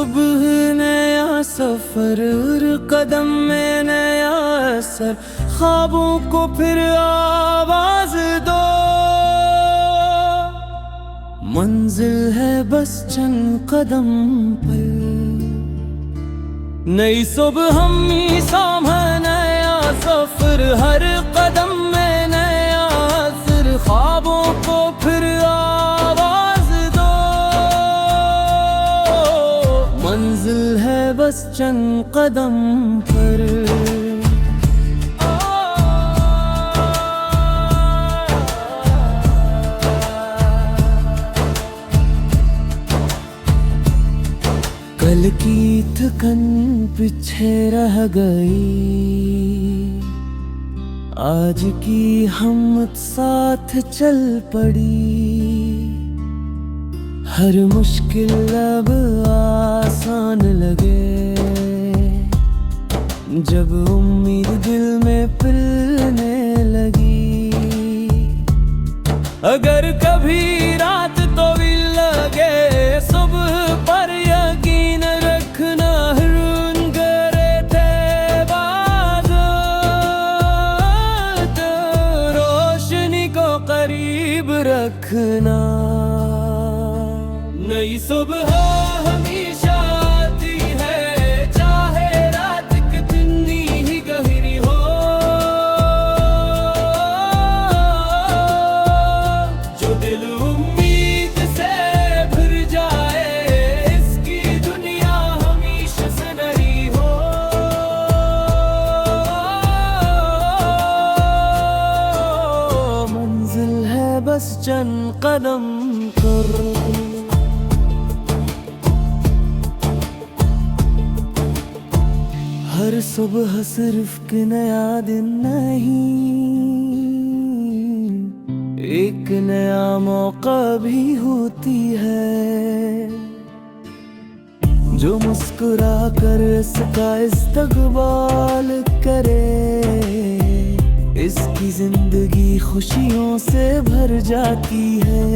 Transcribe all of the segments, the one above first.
सुबह नया सफर, कदम में नया असर, ख्वाबों को फिर आवाज दो। मंजिल है बस चंद कदम पर, नई सुबह हम ही सामने नया सफर, हर कदम में नया असर, ख्वाबों को फिर आवाज दो। मंजिल है बस चंद कदम पर। कल की थकन पीछे रह गई, आज की हिम्मत साथ चल पड़ी। हर मुश्किल अब आसान लगे, जब उम्मीद दिल में पिलने लगी। अगर कभी रात तो भी लगे, सुबह पर यकीन रखना, रून करे थे बादल, रोशनी को करीब रखना। नई सुबह हमेशा आती है, चाहे रात कितनी ही गहरी हो। जो दिल उम्मीद से भर जाए, इसकी दुनिया हमेशा सुनहरी हो। मंजिल है बस चंद कदम पर। हर सुबह सिर्फ कि नया दिन नहीं, एक नया मौका भी होती है। जो मुस्कुरा कर इसका इस्तकबाल करे, इसकी जिंदगी खुशियों से भर जाती है।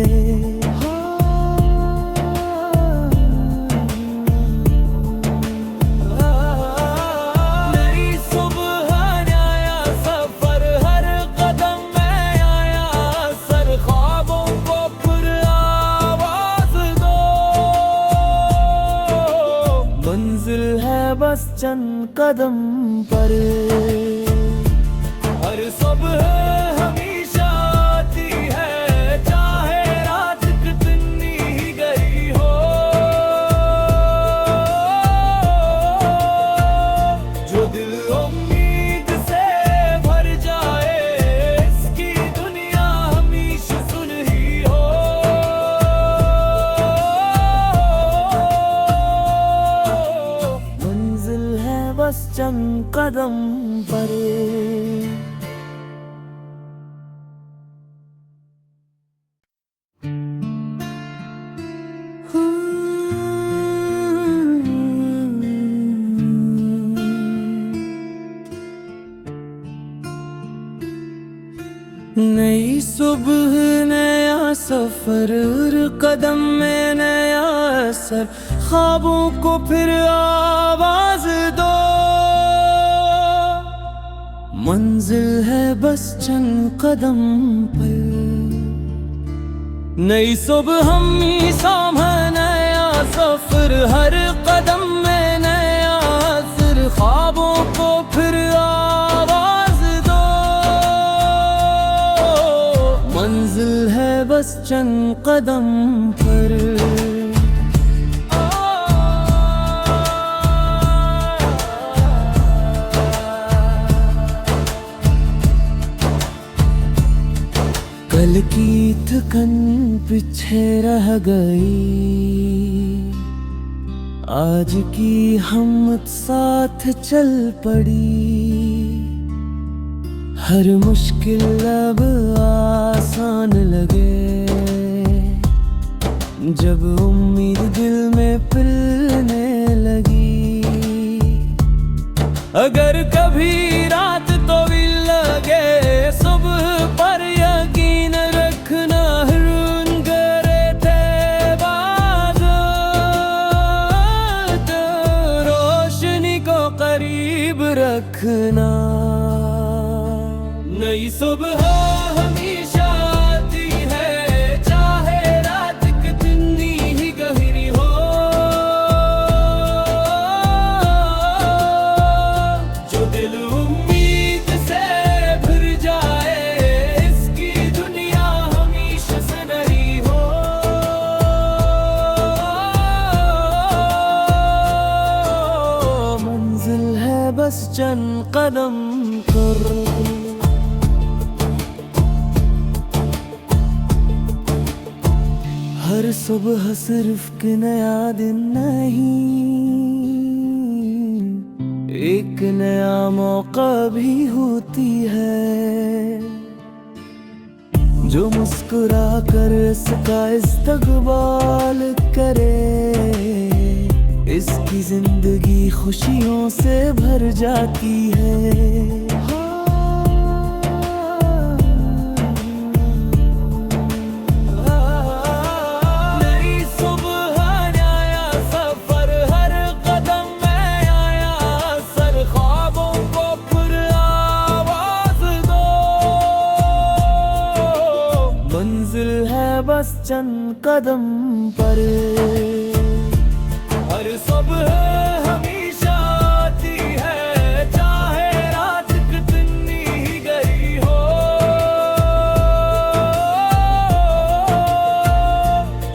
मंजिल है बस चंद कदम पर। हर सुबह हमेशा आती है, चाहे रात कितनी ही गहरी हो। जो दिल उम्मीद से भर जाए, इसकी दुनिया हमेशा सुनहरी हो। बस चंद कदम पर। नई सुबह नया सफर, कदम में नया असर, ख्वाबों को फिर आवाज दो। मंजिल है बस चंद कदम पर, नई सुबह हम ही सामने नया सफर, हर कदम में नया असर, ख्वाबों को फिर आवाज दो। मंजिल है बस चंद कदम पर। कल की थकन पीछे रह गई, आज की हिम्मत साथ चल पड़ी। हर मुश्किल अब आसान लगे, जब उम्मीद दिल में पिलने लगी। अगर कभी रात तो भी लगे, सुबह पर यकीन रखना, रून करे थे बादल, करीब रखना। नई सुबह हमेशा आती है, चाहे रात कितनी ही गहरी हो। जो दिल उम्मीद से भर जाए, इसकी दुनिया हमेशा सुनहरी हो। मंजिल है बस चंद कदम पर। हर सुबह सिर्फ कि नया दिन नहीं, एक नया मौका भी होती है। जो मुस्कुरा कर इसका इस्तकबाल करे, इसकी जिंदगी खुशियों से भर जाती है। मंजिल है बस चंद कदम पर। हर सुबह हमेशा आती है, चाहे रात कितनी ही गहरी हो।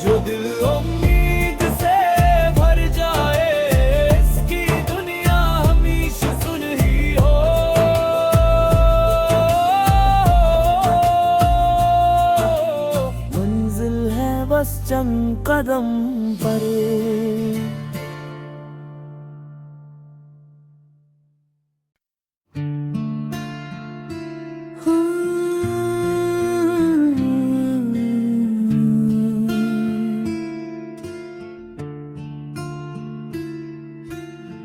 जो दिल उम्मीद से भर जाए, इसकी दुनिया हमेशा सुनहरी हो। बस चंद कदम पर।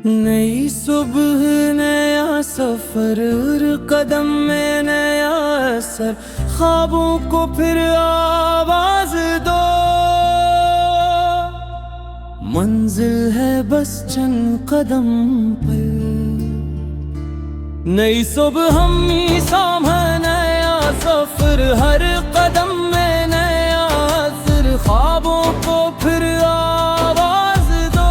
नई सुबह नया सफर, कदम में नया असर, ख्वाबों को फिर आवाज दो। मंजिल है बस चंद कदम पर। नई सुबह हमेशा नया सफर, हर कदम में नया असर, ख्वाबों को फिर आवाज दो।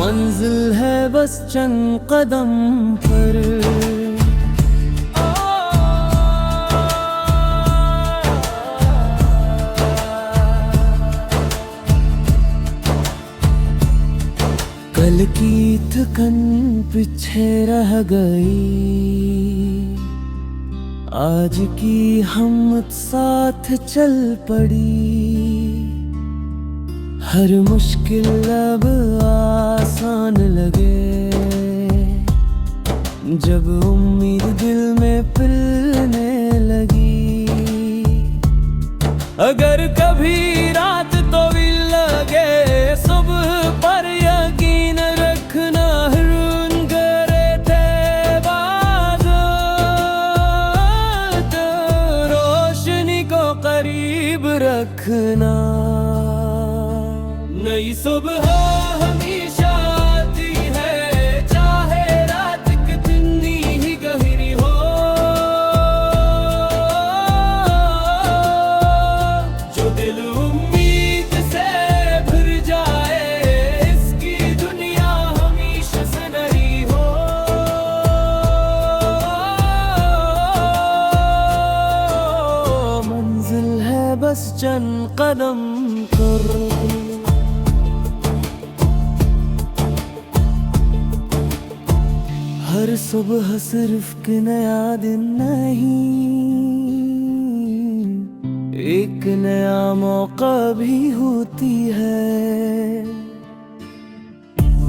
मंजिल है बस चंद कदम पर। कल की थकन पीछे रह गई, आज की हिम्मत साथ चल पड़ी। हर मुश्किल अब आसान लगे, जब उम्मीद दिल में पिलने लगी। अगर कभी रात तो भी लगे, सुबह पर यकीन रखना, रून करे थे बादल, रोशनी को करीब रखना। नई सुबह हमेशा आती है, चाहे रात कितनी ही गहरी हो। जो दिल उम्मीद से भर जाए, इसकी दुनिया हमेशा सुनहरी हो। मंजिल है बस चंद कदम पर। हर सुबह सिर्फ कि नया दिन नहीं, एक नया मौका भी होती है।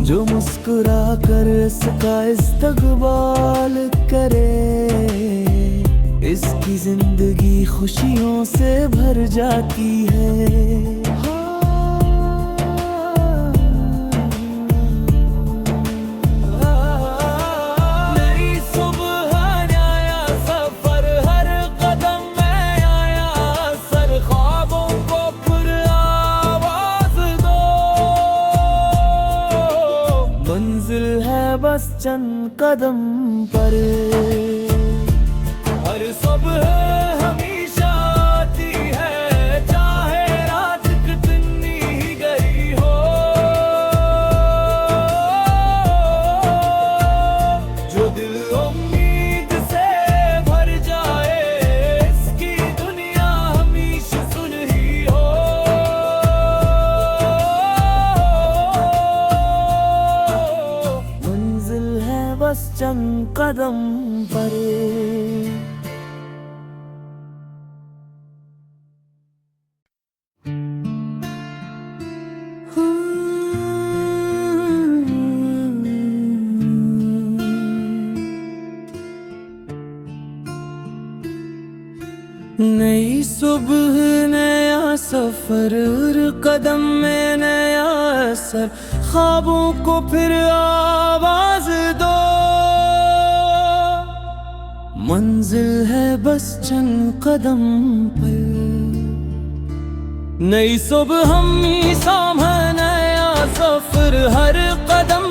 जो मुस्कुरा कर इसका इस्तकबाल करे, इसकी जिंदगी खुशियों से भर जाती है। बस चंद कदम पर। हर सुबह हमेशा आती है, चाहे रात कितनी ही गई हो। जो दिल उम्मीद से भर जाए, इसकी दुनिया हमेशा सुनही हो। मंजिल है बस चंद कदम पर। नई सुबह नया सफर, कदम में नया असर, ख्वाबों को फिर आवाज दो। मंजिल है बस चंद कदम पर। नई सुबह हमेशा नया सफर, हर कदम